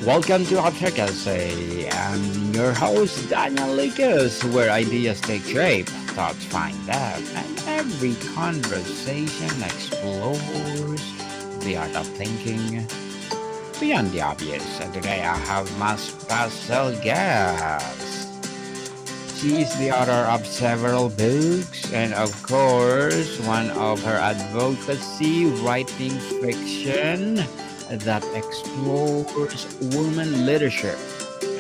Welcome to Advocacy. I'm your host, Daniel Lucas, where ideas take shape, thoughts find depth, and every conversation explores the art of thinking beyond the obvious. And today I have my special guest. She is the author of several books, and of course, one of her advocacy writing fiction that explores women leadership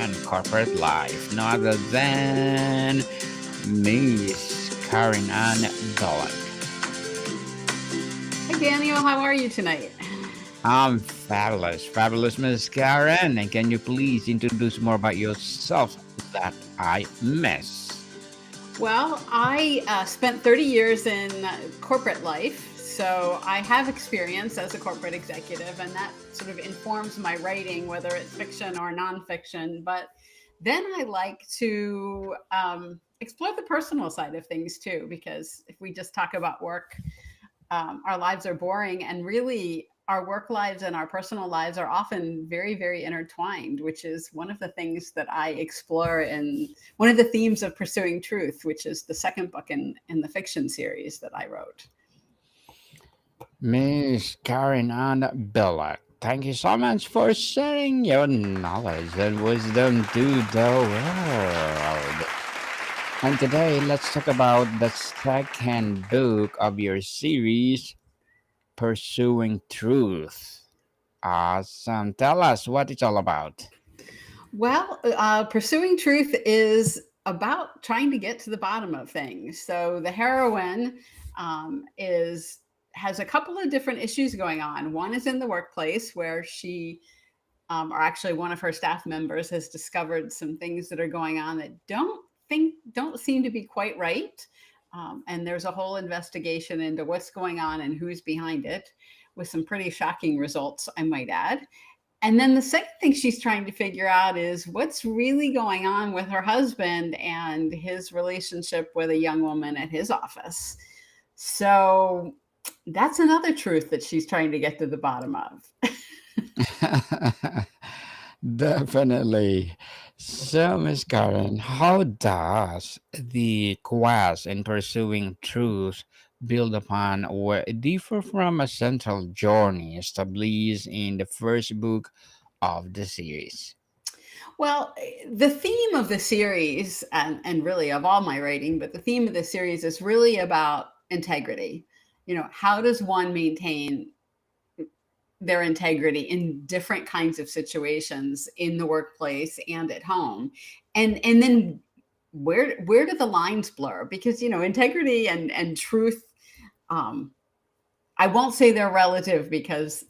and corporate life, no other than Miss Karen Ann Bulluck. Hi, Daniel. How are you tonight? I'm fabulous, Miss Karen. And can you please introduce more about yourself that I miss? Well, I spent 30 years in corporate life, so I have experience as a corporate executive, and that sort of informs my writing, whether it's fiction or nonfiction. But then I like to explore the personal side of things too, because if we just talk about work, our lives are boring, and really our work lives and our personal lives are often very intertwined, which is one of the things that I explore in one of the themes of Pursuing Truth, which is the second book in the fiction series that I wrote. Miss Karen Ann Bullock, thank you so much for sharing your knowledge and wisdom to the world. And today, let's talk about the second book of your series, Pursuing Truth. Awesome. Tell us what it's all about. Well, Pursuing Truth is about trying to get to the bottom of things. So the heroine is has a couple of different issues going on. One is in the workplace where she, or actually one of her staff members, has discovered some things that are going on that don't seem to be quite right. And there's a whole investigation into what's going on and who's behind it, with some pretty shocking results, I might add. And then the second thing she's trying to figure out is what's really going on with her husband and his relationship with a young woman at his office. So that's another truth that she's trying to get to the bottom of. Definitely. So, Miss Karen, how does the quest in pursuing truth build upon or differ from a central journey established in the first book of the series? Well, the theme of the series, and really of all my writing, but the theme of the series is really about integrity. How does one maintain their integrity in different kinds of situations in the workplace and at home? And then where do the lines blur? Because integrity and truth, um, I won't say they're relative, because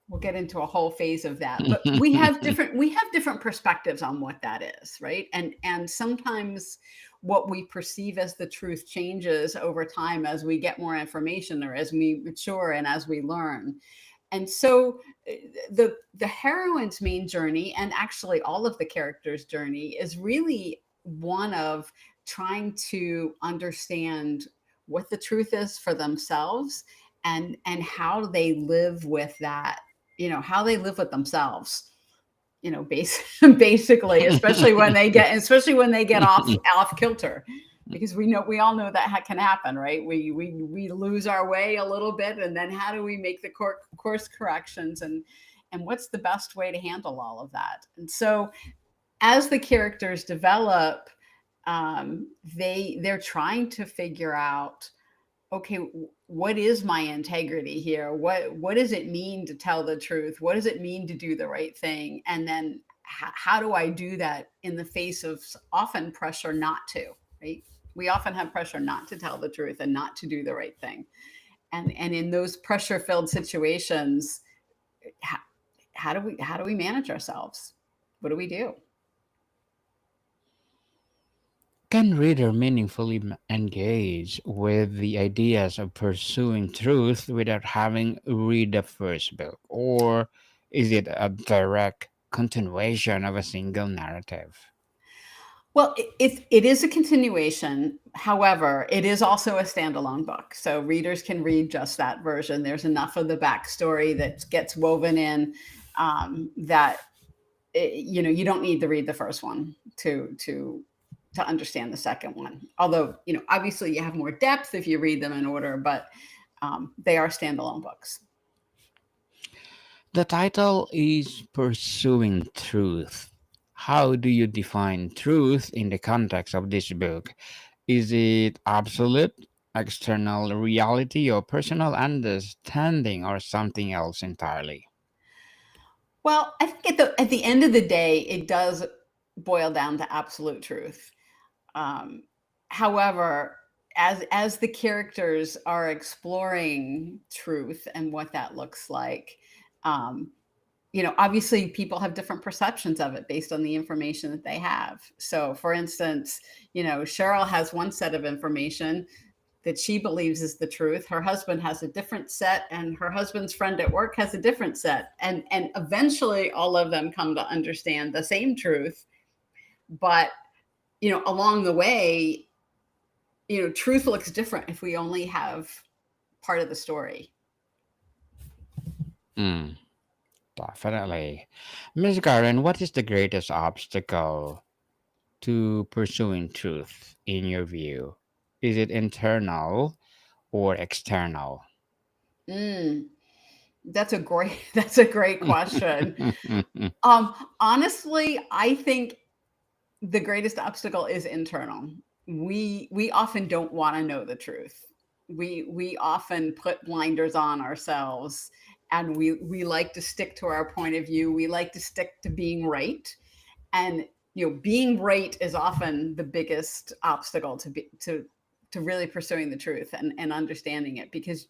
we'll get into a whole phase of that, but we have different perspectives on what that is, right? And sometimes what we perceive as the truth changes over time as we get more information, or as we mature and as we learn. And so the heroine's main journey, and actually all of the characters' journey, is really one of trying to understand what the truth is for themselves, and how they live with that, how they live with themselves, basically, especially when they get off kilter, because we all know that can happen, right? We lose our way a little bit, and then how do we make the course corrections, and what's the best way to handle all of that? And so as the characters develop, they're trying to figure out, okay, what is my integrity here? What does it mean to tell the truth? What does it mean to do the right thing? And then how do I do that in the face of often pressure not to, right? We often have pressure not to tell the truth and not to do the right thing. And in those pressure filled situations, how, how do we manage ourselves? What do we do? Can reader meaningfully engage with the ideas of pursuing truth without having read the first book, or is it a direct continuation of a single narrative? Well, it is a continuation. However, it is also a standalone book. So readers can read just that version. There's enough of the backstory that gets woven in, that you don't need to read the first one to understand the second one. Although, obviously you have more depth if you read them in order, but they are standalone books. The title is Pursuing Truth. How do you define truth in the context of this book? Is it absolute, external reality, or personal understanding, or something else entirely? Well, I think at the end of the day, it does boil down to absolute truth. Um, However, as the characters are exploring truth and what that looks like, um, obviously people have different perceptions of it based on the information that they have. So, for instance, Cheryl has one set of information that she believes is the truth. Her husband has a different set, and her husband's friend at work has a different set. And eventually all of them come to understand the same truth. But, along the way, truth looks different if we only have part of the story. Mm, definitely. Miss Karen, what is the greatest obstacle to pursuing truth in your view? Is it internal or external? Mm, that's a great question. Honestly, I think the greatest obstacle is internal. We often don't want to know the truth. We often put blinders on ourselves, and we like to stick to our point of view. We like to stick to being right, and being right is often the biggest obstacle to really pursuing the truth and understanding it, because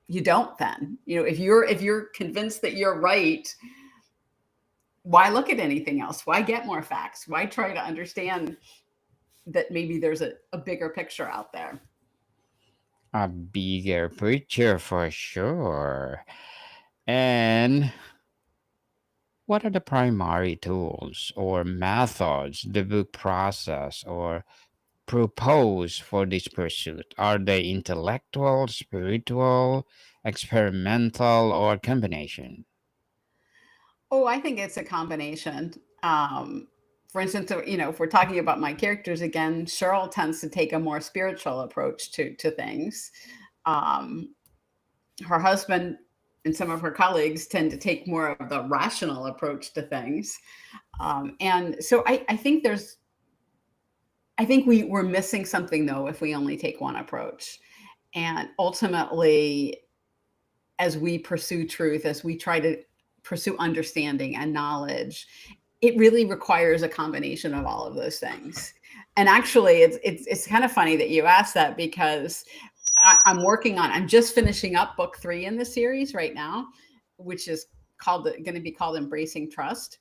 you don't then. If you're convinced that you're right, why look at anything else? Why get more facts? Why try to understand that maybe there's a bigger picture out there? A bigger picture for sure. And what are the primary tools or methods the book process or propose for this pursuit? Are they intellectual, spiritual, experimental, or combination? Oh, I think it's a combination. For instance, if we're talking about my characters again, Cheryl tends to take a more spiritual approach to things. Um, Her husband and some of her colleagues tend to take more of the rational approach to things. And so I think we're missing something though if we only take one approach. And ultimately, as we pursue truth, as we try to pursue understanding and knowledge, it really requires a combination of all of those things. And actually, it's kind of funny that you asked that, because I'm just finishing up book 3 in the series right now, which is going to be called Embracing Trust.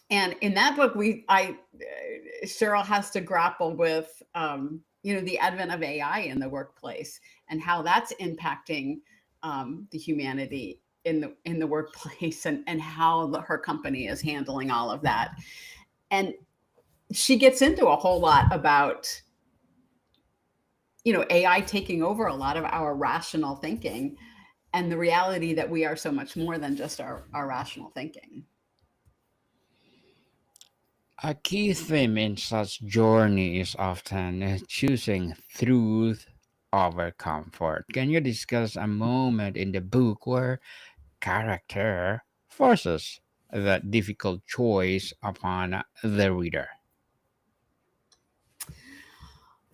And in that book, Cheryl has to grapple with the advent of AI in the workplace and how that's impacting the humanity in the workplace, and how her company is handling all of that. And she gets into a whole lot about AI taking over a lot of our rational thinking, and the reality that we are so much more than just our rational thinking. A key theme in such journey is often choosing truth over comfort. Can you discuss a moment in the book where character forces that difficult choice upon the reader?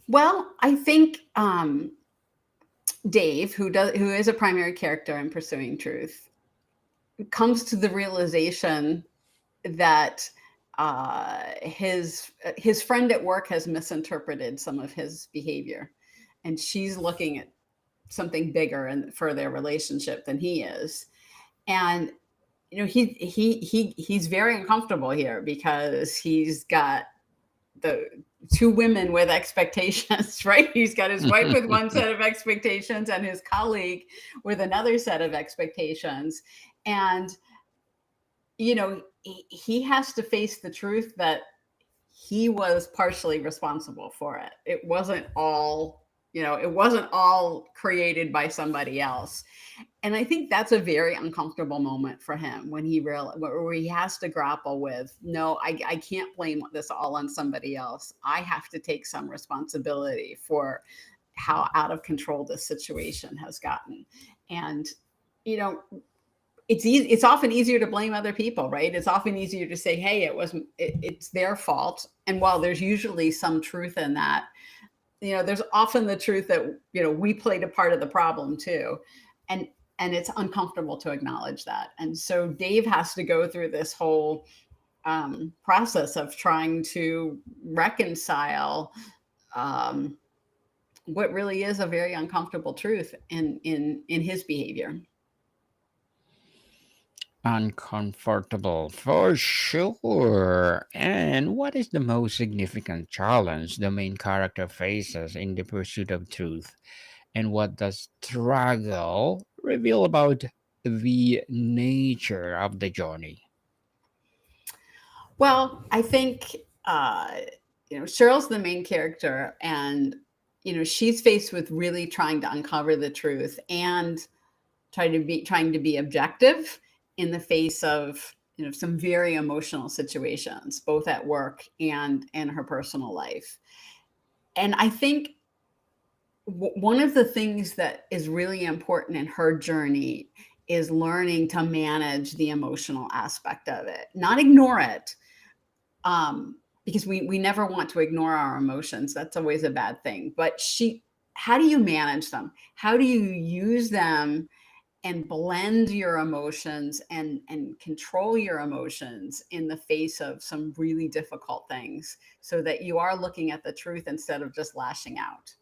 Well, I think Dave, who is a primary character in Pursuing Truth, comes to the realization that his friend at work has misinterpreted some of his behavior, and she's looking at something bigger and for their relationship than he is. And he's very uncomfortable here, because he's got the two women with expectations, right? He's got his wife with one set of expectations and his colleague with another set of expectations. And he has to face the truth that he was partially responsible for it. It wasn't all it wasn't all created by somebody else. And I think that's a very uncomfortable moment for him when where he has to grapple with, no, I can't blame this all on somebody else. I have to take some responsibility for how out of control this situation has gotten. And, you know, it's often easier to blame other people, right? It's often easier to say, hey, it's their fault. And while there's usually some truth in that, there's often the truth that, we played a part of the problem too. And it's uncomfortable to acknowledge that. And so Dave has to go through this whole process of trying to reconcile what really is a very uncomfortable truth in his behavior. Uncomfortable for sure. And what is the most significant challenge the main character faces in the pursuit of truth? And what does struggle reveal about the nature of the journey? Well, I think Cheryl's the main character, and she's faced with really trying to uncover the truth and trying to be objective in the face of some very emotional situations, both at work and in her personal life. And I think one of the things that is really important in her journey is learning to manage the emotional aspect of it, not ignore it, because we never want to ignore our emotions. That's always a bad thing. But how do you manage them? How do you use them and blend your emotions and control your emotions in the face of some really difficult things, so that you are looking at the truth instead of just lashing out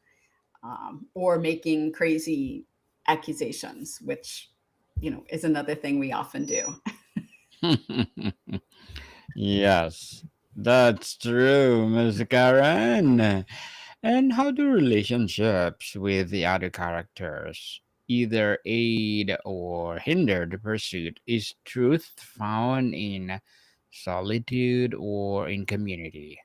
or making crazy accusations, which is another thing we often do. Yes, that's true, Miss Karen. And how do relationships with the other characters either aid or hinder the pursuit? Is truth found in solitude or in community?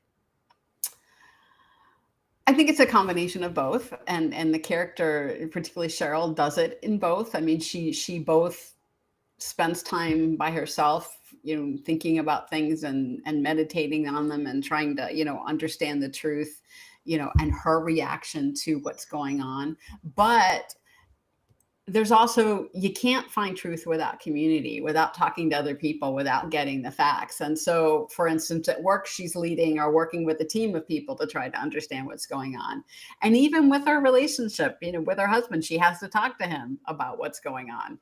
I think it's a combination of both, and the character, particularly Cheryl, does it in both. I mean, she both spends time by herself, thinking about things and meditating on them and trying to, understand the truth, and her reaction to what's going on. But there's also, you can't find truth without community, without talking to other people, without getting the facts. And so, for instance, at work, she's leading or working with a team of people to try to understand what's going on. And even with her relationship, with her husband, she has to talk to him about what's going on.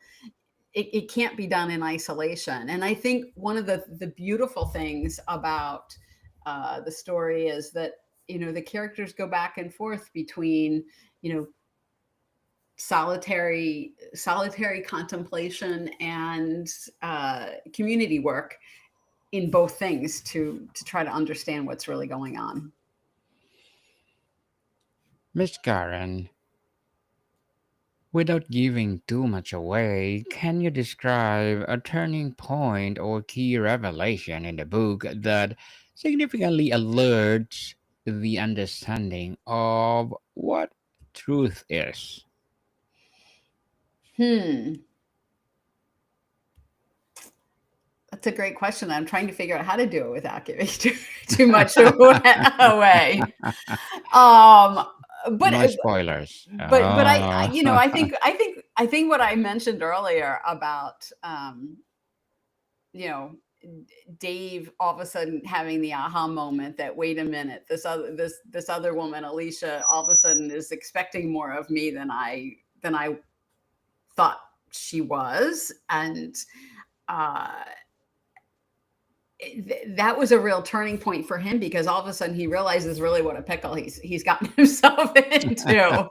It can't be done in isolation. And I think one of the beautiful things about the story is that, the characters go back and forth between, solitary contemplation and community work in both things to try to understand what's really going on. Miss Karen, without giving too much away, can you describe a turning point or key revelation in the book that significantly alerts the understanding of what truth is? Hmm. That's a great question. I'm trying to figure out how to do it without giving too much away. Um, but No spoilers. but Oh. I think what I mentioned earlier about you know Dave all of a sudden having the aha moment that, wait a minute, this other woman, Alicia, all of a sudden is expecting more of me than I thought she was. And uh that was a real turning point for him, because all of a sudden he realizes really what a pickle he's gotten himself into,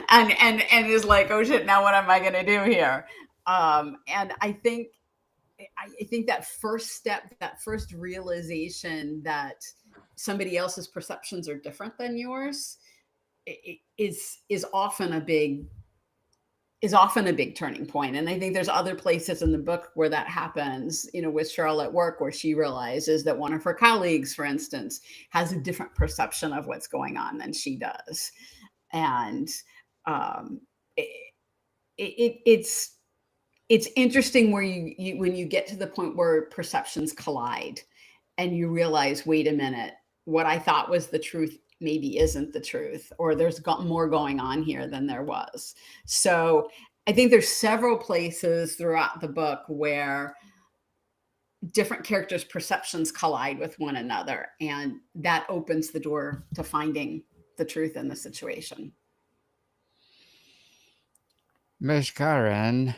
and is like, oh shit, now what am I going to do here? And I think that first step, that first realization that somebody else's perceptions are different than yours, is often a big turning point. And I think there's other places in the book where that happens, with Cheryl at work, where she realizes that one of her colleagues, for instance, has a different perception of what's going on than she does. And um, it, it's interesting where you when you get to the point where perceptions collide and you realize, wait a minute, what I thought was the truth maybe isn't the truth, or there's got more going on here than there was. So I think there's several places throughout the book where different characters' perceptions collide with one another, and that opens the door to finding the truth in the situation. Miss Karen,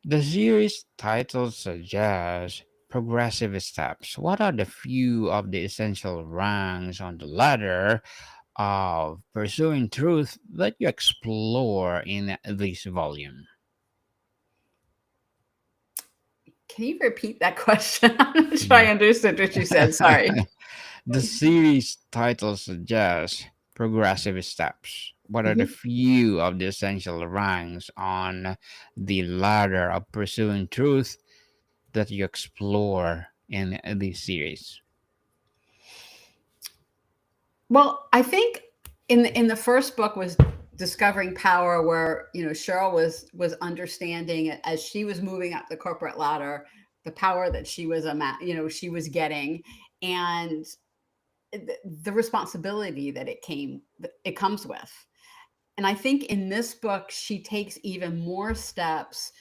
the series title suggests progressive steps. What are the few of the essential rungs on the ladder of pursuing truth that you explore in this volume? Can you repeat that question? I'm not sure I understood what you said. Sorry. The series title suggests progressive steps. What are the Mhm. few of the essential ranks on the ladder of pursuing truth that you explore in this series? Well, I think in the first book was discovering power, where Cheryl was understanding it as she was moving up the corporate ladder, the power that she was getting, and the responsibility that it comes with. And I think in this book, she takes even more steps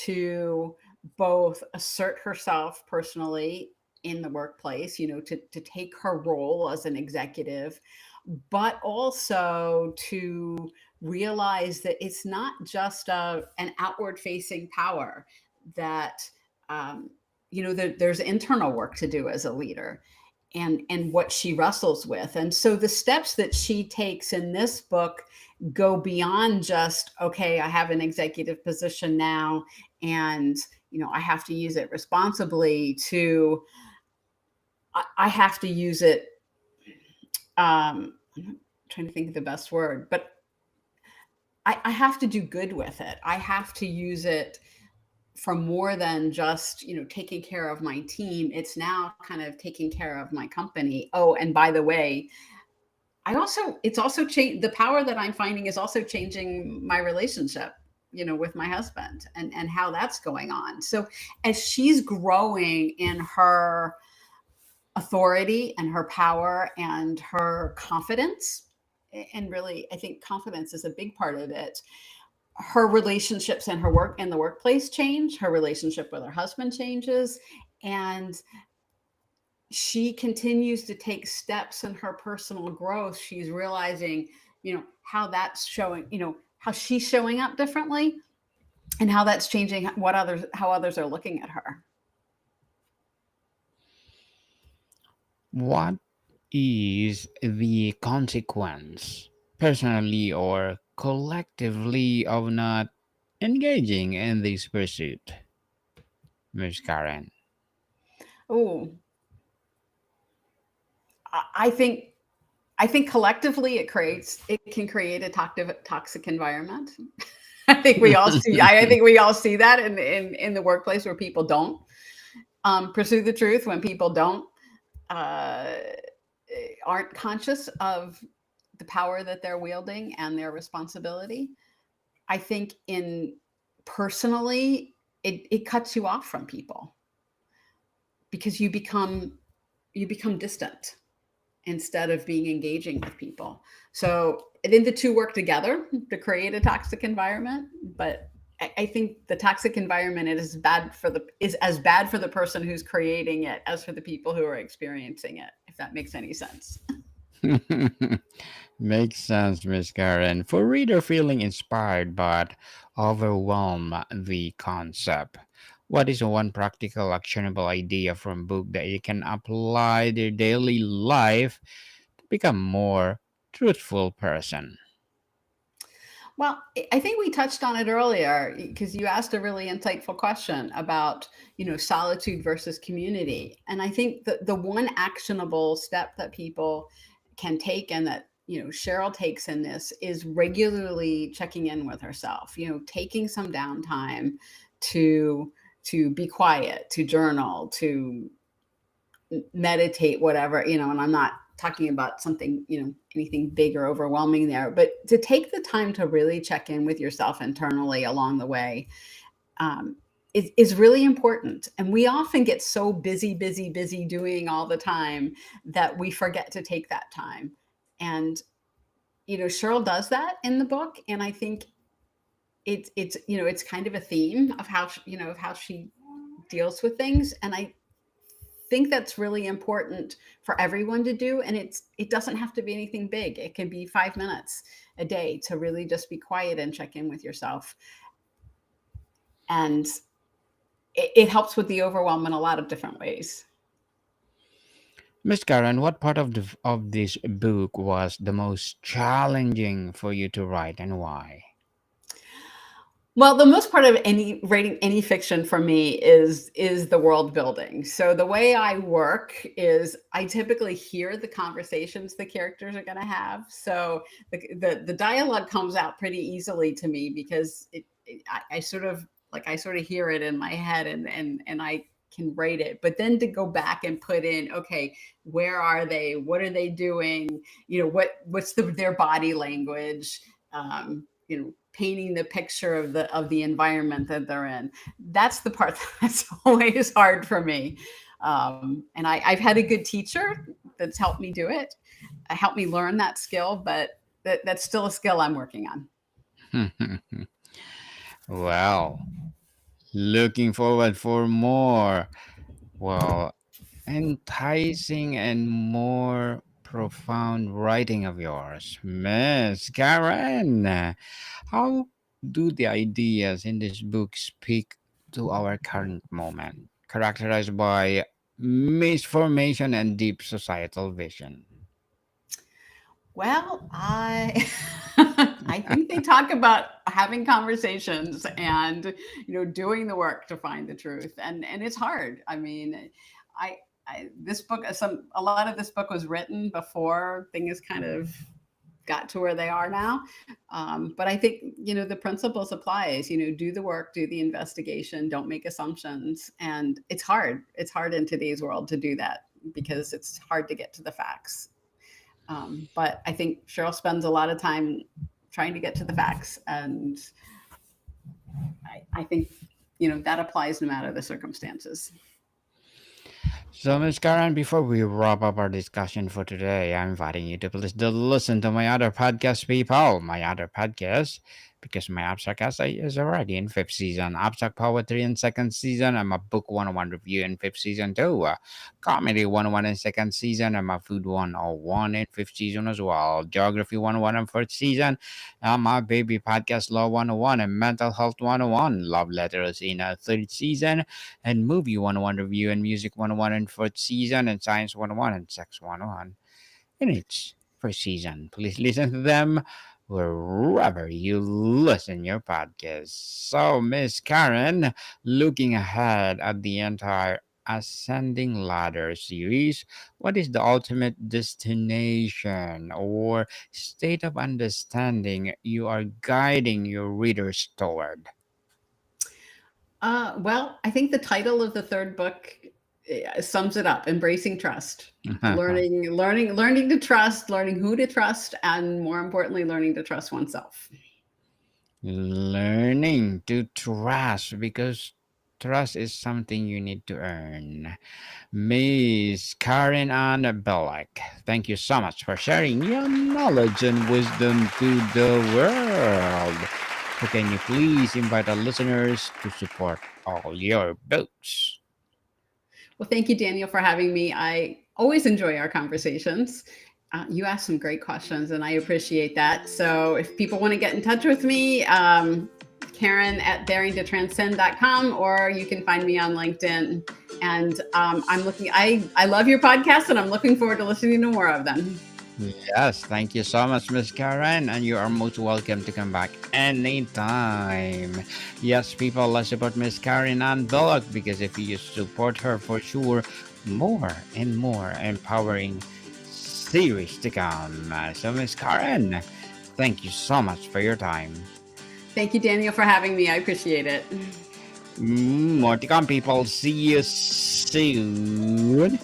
to both assert herself personally in the workplace, to take her role as an executive, but also to realize that it's not just an outward facing power, that, um, there's internal work to do as a leader, and what she wrestles with. And so the steps that she takes in this book go beyond just, okay, I have an executive position now, and I have to use it responsibly, to I have to use it, I'm trying to think of the best word, but I have to do good with it. I have to use it for more than just taking care of my team. It's now kind of taking care of my company. Oh, and by the way, it's also changed. The power that I'm finding is also changing my relationship, with my husband, and how that's going on. So as she's growing in her authority and her power and her confidence, and really, I think confidence is a big part of it. Her relationships and her work in the workplace change. Her relationship with her husband changes, and she continues to take steps in her personal growth. She's realizing, how that's showing, how she's showing up differently, and how that's changing how others are looking at her. What is the consequence, personally or collectively, of not engaging in this pursuit, Miss Karen? Oh, I think collectively it can create a toxic environment. I think we all see that in the workplace, where people don't pursue the truth, when people don't uh, aren't conscious of the power that they're wielding and their responsibility. I think in personally, it cuts you off from people, because you become distant instead of being engaging with people. So I think the two work together to create a toxic environment. But I think the toxic environment is as bad for the person who's creating it as for the people who are experiencing it, if that makes any sense. Makes sense, Miss Karen. For reader feeling inspired but overwhelmed the concept, what is one practical, actionable idea from book that you can apply their daily life to become more truthful person? Well, I think we touched on it earlier, because you asked a really insightful question about, solitude versus community. And I think the one actionable step that people can take, and that, Cheryl takes in this, is regularly checking in with herself, taking some downtime to be quiet, to journal, to meditate, whatever, and I'm not talking about something, anything big or overwhelming there, but to take the time to really check in with yourself internally along the way, um, is really important. And we often get so busy, busy, busy doing all the time that we forget to take that time. And, Cheryl does that in the book. And I think it's kind of a theme of how she deals with things. And I think that's really important for everyone to do. And it doesn't have to be anything big. It can be 5 minutes a day to really just be quiet and check in with yourself. And it helps with the overwhelm in a lot of different ways. Miss Karen, what part of this book was the most challenging for you to write and why? Well, the most part of any writing any fiction for me is the world building. So the way I work is I typically hear the conversations the characters are going to have. So the dialogue comes out pretty easily to me because I sort of hear it in my head, and I can write it. But then to go back and put in, okay, where are they? What are they doing? What's their body language? Painting the picture of the environment that they're in. That's the part that's always hard for me. And I've had a good teacher that's helped me do it, helped me learn that skill, but that's still a skill I'm working on. Well, looking forward for more. Well, enticing and more profound writing of yours, Miss Karen. How do the ideas in this book speak to our current moment, characterized by misformation and deep societal vision? Well, I I think they talk about having conversations and doing the work to find the truth, and it's hard. I mean, I, this book, a lot of this book was written before things kind of got to where they are now. But I think the principles applies. Do the work, do the investigation, don't make assumptions, and it's hard. It's hard in today's world to do that because it's hard to get to the facts. But I think Cheryl spends a lot of time trying to get to the facts, and I think that applies no matter the circumstances. So, Ms. Karen, before we wrap up our discussion for today, I'm inviting you to please to listen to my other podcast, people. My other podcast, because my abstract essay is already in fifth season. Abstract poetry in second season. I'm a book 101 review in fifth season too. Comedy 101 in second season. I'm a food 101 in fifth season as well. Geography 101 in fourth season. My baby podcast Law 101 and Mental Health 101. Love letters in a third season, and Movie 101 review and Music 101 in fourth season, and Science 101 and Sex 101 in its first season. Please listen to them wherever you listen your podcast. So, Miss Karen, looking ahead at the entire Ascending Ladder series, what is the ultimate destination or state of understanding you are guiding your readers toward? Well, I think the title of the third book sums it up: embracing trust, learning to trust, learning who to trust, and more importantly, learning to trust oneself. Learning to trust, because trust is something you need to earn. Miss Karen Ann Bulluck, thank you so much for sharing your knowledge and wisdom to the world. So can you please invite our listeners to support all your books? Well, thank you, Daniel, for having me. I always enjoy our conversations. You asked some great questions, and I appreciate that. So if people want to get in touch with me, Karen at daringtotranscend.com, or you can find me on LinkedIn. And I love your podcast, and I'm looking forward to listening to more of them. Yes, thank you so much, Miss Karen, and you are most welcome to come back anytime. Yes, people, let's support Miss Karen Ann Bullock, because if you support her, for sure, more and more empowering series to come. So, Miss Karen, thank you so much for your time. Thank you, Daniel, for having me. I appreciate it. More to come, people. See you soon.